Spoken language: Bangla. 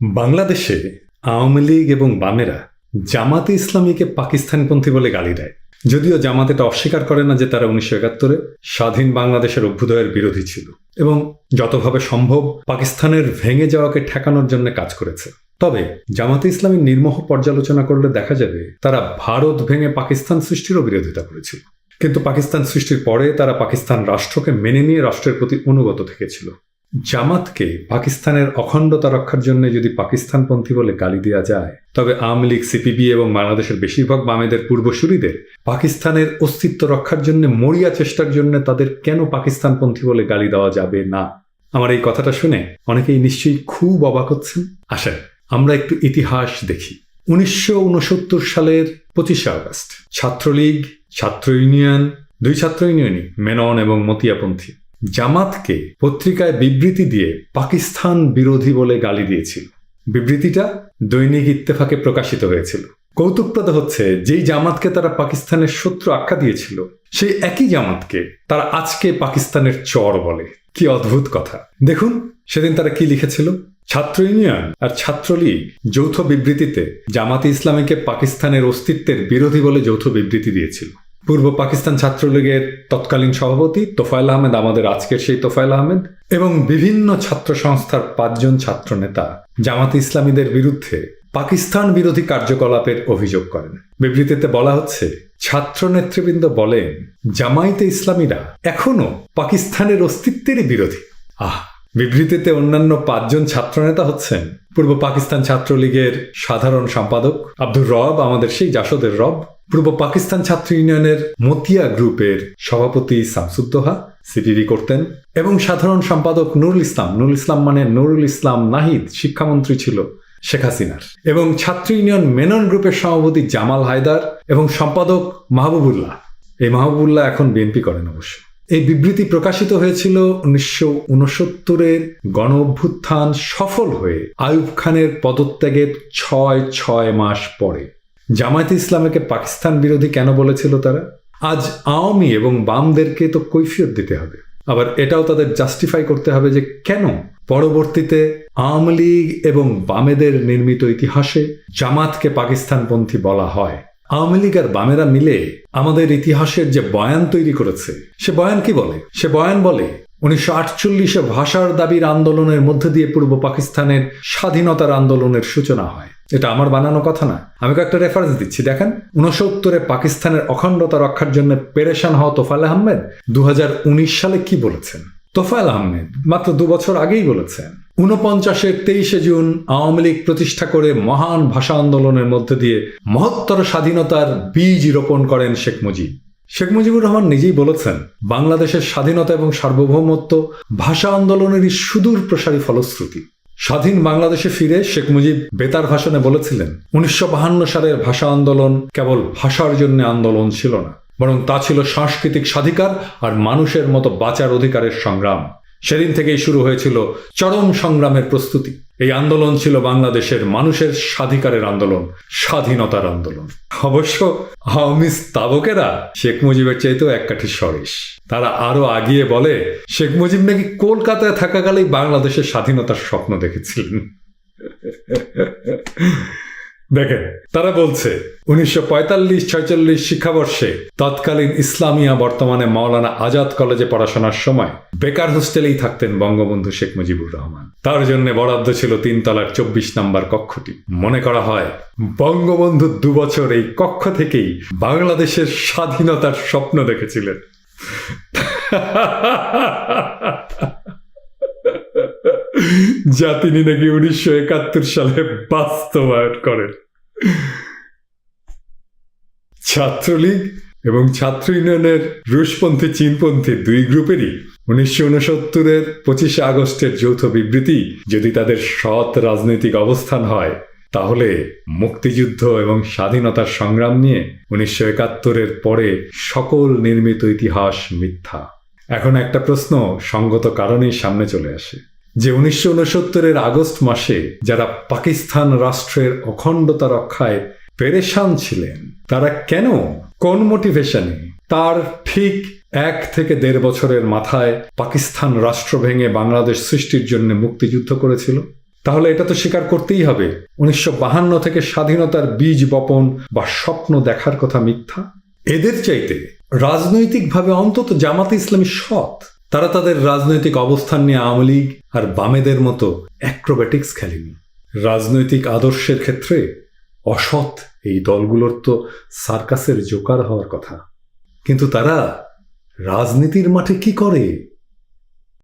বাংলাদেশে আওয়ামী লীগ এবং বামেরা জামাতে ইসলামীকে পাকিস্তানপন্থী বলে গালি দেয়। যদিও জামাত এটা অস্বীকার করে না যে তারা 1971-এ স্বাধীন বাংলাদেশের অভ্যুদয়ের বিরোধী ছিল এবং যতভাবে সম্ভব পাকিস্তানের ভেঙে যাওয়াকে ঠেকানোর জন্য কাজ করেছে। তবে জামাতে ইসলামী নির্মোহ পর্যালোচনা করলে দেখা যাবে তারা ভারত ভেঙে পাকিস্তান সৃষ্টিরও বিরোধিতা করেছিল, কিন্তু পাকিস্তান সৃষ্টির পরে তারা পাকিস্তান রাষ্ট্রকে মেনে নিয়ে রাষ্ট্রের প্রতি অনুগত থেকেছিল। জামাতকে পাকিস্তানের অখণ্ডতা রক্ষার জন্য যদি পাকিস্তানপন্থী বলে গালি দেওয়া যায়, তবে আওয়ামী লীগ, সিপিবি এবং বাংলাদেশের বেশিরভাগ বামেদের পূর্বসূরিদের পাকিস্তানের অস্তিত্ব রক্ষার জন্য মরিয়া চেষ্টার জন্য তাদের কেন পাকিস্তানপন্থী বলে গালি দেওয়া যাবে না? আমার এই কথাটা শুনে অনেকেই নিশ্চয়ই খুব অবাক হচ্ছেন। আসেন আমরা একটু ইতিহাস দেখি। 1969 সালের 25শে আগস্ট ছাত্রলীগ, ছাত্র ইউনিয়ন, দুই ছাত্র ইউনিয়নই মেনন এবং মতিয়াপন্থী জামাতকে পত্রিকায় বিবৃতি দিয়ে পাকিস্তান বিরোধী বলে গালি দিয়েছিল। বিবৃতিটা দৈনিক ইত্তেফাকে প্রকাশিত হয়েছিল। কৌতুকপ্রদ হচ্ছে, যেই জামাতকে তারা পাকিস্তানের শত্রু আখ্যা দিয়েছিল সেই একই জামাতকে তারা আজকে পাকিস্তানের চর বলে। কি অদ্ভুত কথা! দেখুন সেদিন তারা কি লিখেছিল। ছাত্র ইউনিয়ন আর ছাত্রলীগ যৌথ বিবৃতিতে জামাতে ইসলামীকে পাকিস্তানের অস্তিত্বের বিরোধী বলে যৌথ বিবৃতি দিয়েছিল। পূর্ব পাকিস্তান ছাত্রলীগের তৎকালীন সভাপতি তোফায়েল আহমেদ, আমাদের আজকের সেই তোফায়েল আহমেদ, এবং বিভিন্ন ছাত্র সংস্থার 5 জন ছাত্র নেতা জামাতে ইসলামীদের বিরুদ্ধে পাকিস্তান বিরোধী কার্যকলাপের অভিযোগ করেন। বিবৃতিতে বলা হচ্ছে, ছাত্র নেতৃবৃন্দ বলেন জামায়াতে ইসলামীরা এখনো পাকিস্তানের অস্তিত্বেরই বিরোধী। বিবৃতিতে অন্যান্য 5 জন ছাত্রনেতা হচ্ছেন পূর্ব পাকিস্তান ছাত্রলীগের সাধারণ সম্পাদক আব্দুর রব, আমাদের সেই জাসদের রব, পূর্ব পাকিস্তান ছাত্র ইউনিয়নের মতিয়া গ্রুপের সভাপতি শামসুদ্দোহা, সিপিবি করতেন, এবং সাধারণ সম্পাদক নুরুল ইসলাম। নুরুল ইসলাম মানে নুরুল ইসলাম নাহিদ, শিক্ষামন্ত্রী ছিল শেখ হাসিনার, এবং ছাত্র ইউনিয়ন মেনন গ্রুপের সভাপতি জামাল হায়দার এবং সম্পাদক মাহবুবুল্লাহ। এই মাহবুবুল্লাহ এখন বিএনপি করেন অবশ্য। এই বিবৃতি প্রকাশিত হয়েছিল 1969-এর গণ অভ্যুত্থান সফল হয়ে আইয়ুব খানের পদত্যাগের 6 মাস পরে। জামায়াতে ইসলামীকে পাকিস্তান বিরোধী কেন বলেছিল তারা? আজ আওয়ামী এবং বামদেরকে তো কৈফিয়ত দিতে হবে, আবার এটাও তাদের জাস্টিফাই করতে হবে যে কেন পরবর্তীতে আওয়ামী লীগ এবং বামেদের নির্মিত ইতিহাসে জামাতকে পাকিস্তানপন্থী বলা হয়। আওয়ামী লীগ আর বামেরা মিলে আমাদের ইতিহাসের যে বয়ান তৈরি করেছে, সে বয়ান কি বলে? সে বয়ান বলে 1948-এ ভাষার দাবির আন্দোলনের মধ্য দিয়ে পূর্ব পাকিস্তানের স্বাধীনতার আন্দোলনের সূচনা হয়। এটা আমার বানানো কথা না, আমি কয়েকটা রেফারেন্স দিচ্ছি, দেখেন। 69-এ পাকিস্তানের অখণ্ডতা রক্ষার জন্য পেরেশান হওয়া তোফায়েল আহমেদ 2019 সালে কি বলেছেন? তোফায়েল আহমেদ মাত্র 2 বছর আগেই বলেছেন 49-এর 23শে জুন আওয়ামী লীগ প্রতিষ্ঠা করে মহান ভাষা আন্দোলনের মধ্যে দিয়ে মহত্তর স্বাধীনতার বীজ রোপণ করেন শেখ মুজিব। শেখ মুজিবুর রহমান নিজেই বলেছেন, বাংলাদেশের স্বাধীনতা এবং সার্বভৌমত্ব ভাষা আন্দোলনেরই সুদূর প্রসারী ফলশ্রুতি। স্বাধীন বাংলাদেশে ফিরে শেখ মুজিব বেতার ভাষণে বলেছিলেন, 1952 সালের ভাষা আন্দোলন কেবল ভাষার জন্য আন্দোলন ছিল না, বরং তা ছিল সাংস্কৃতিক স্বাধিকার আর মানুষের মতো বাঁচার অধিকারের সংগ্রাম। সেদিন থেকেই শুরু হয়েছিল চরম সংগ্রামের প্রস্তুতি। এই আন্দোলন ছিল বাংলাদেশের মানুষের স্বাধিকারের আন্দোলন, স্বাধীনতার আন্দোলন। অবশ্য আওয়ামী স্তাবকেরা শেখ মুজিবের চাইতেও এক কাঠি সরেস। তারা আরো আগিয়ে বলে, শেখ মুজিব নাকি কলকাতায় থাকাকালেই বাংলাদেশের স্বাধীনতার স্বপ্ন দেখেছিলেন। দেখেন, তারা বলছে 1945-46 শিক্ষাবর্ষে তৎকালীন ইসলামিয়া, বর্তমানে মাওলানা আজাদ কলেজে পড়াশোনার সময় বেকার হোস্টেলেই থাকতেন বঙ্গবন্ধু শেখ মুজিবুর রহমান। তার জন্য বরাদ্দ ছিল 3 তলার 24 নম্বর কক্ষটি। মনে করা হয় বঙ্গবন্ধু 2 বছর এই কক্ষ থেকেই বাংলাদেশের স্বাধীনতার স্বপ্ন দেখেছিলেন। যা তিনি নাকি 1971 সালে বাস্তবায়ন করেন। ছাত্রলীগ এবং ছাত্র ইউনিয়নের রুশপন্থী, চীনপন্থী 2 গ্রুপেরই 1969-এর 25শে আগস্টের যৌথ বিবৃতি যদি তাদের সৎ রাজনৈতিক অবস্থান হয়, তাহলে মুক্তিযুদ্ধ এবং স্বাধীনতার সংগ্রাম নিয়ে 1971-এর পরে সকল নির্মিত ইতিহাস মিথ্যা। এখন একটা প্রশ্ন সঙ্গত কারণেই সামনে চলে আসে, যে 1969-এর আগস্ট মাসে যারা পাকিস্তান রাষ্ট্রের অখণ্ডতা রক্ষায় পেরেশান ছিলেন, তারা কেন, কোন মোটিভেশনে তার ঠিক 1 থেকে 1.5 বছরের মাথায় পাকিস্তান রাষ্ট্র ভেঙে বাংলাদেশ সৃষ্টির জন্য মুক্তিযুদ্ধ করেছিল? তাহলে এটা তো স্বীকার করতেই হবে 1952 থেকে স্বাধীনতার বীজ বপন বা স্বপ্ন দেখার কথা মিথ্যা। এদের চাইতে রাজনৈতিকভাবে অন্তত জামাতে ইসলামী সৎ। তারা তাদের রাজনৈতিক অবস্থান নিয়ে আওয়ামী লীগ আর বামেদের মতো অ্যাক্রোব্যাটিক্স খেলেনি। রাজনৈতিক আদর্শের ক্ষেত্রে অসৎ এই দলগুলোর তো সার্কাসের জোকার হওয়ার কথা, কিন্তু তারা রাজনীতির মাঠে কি করে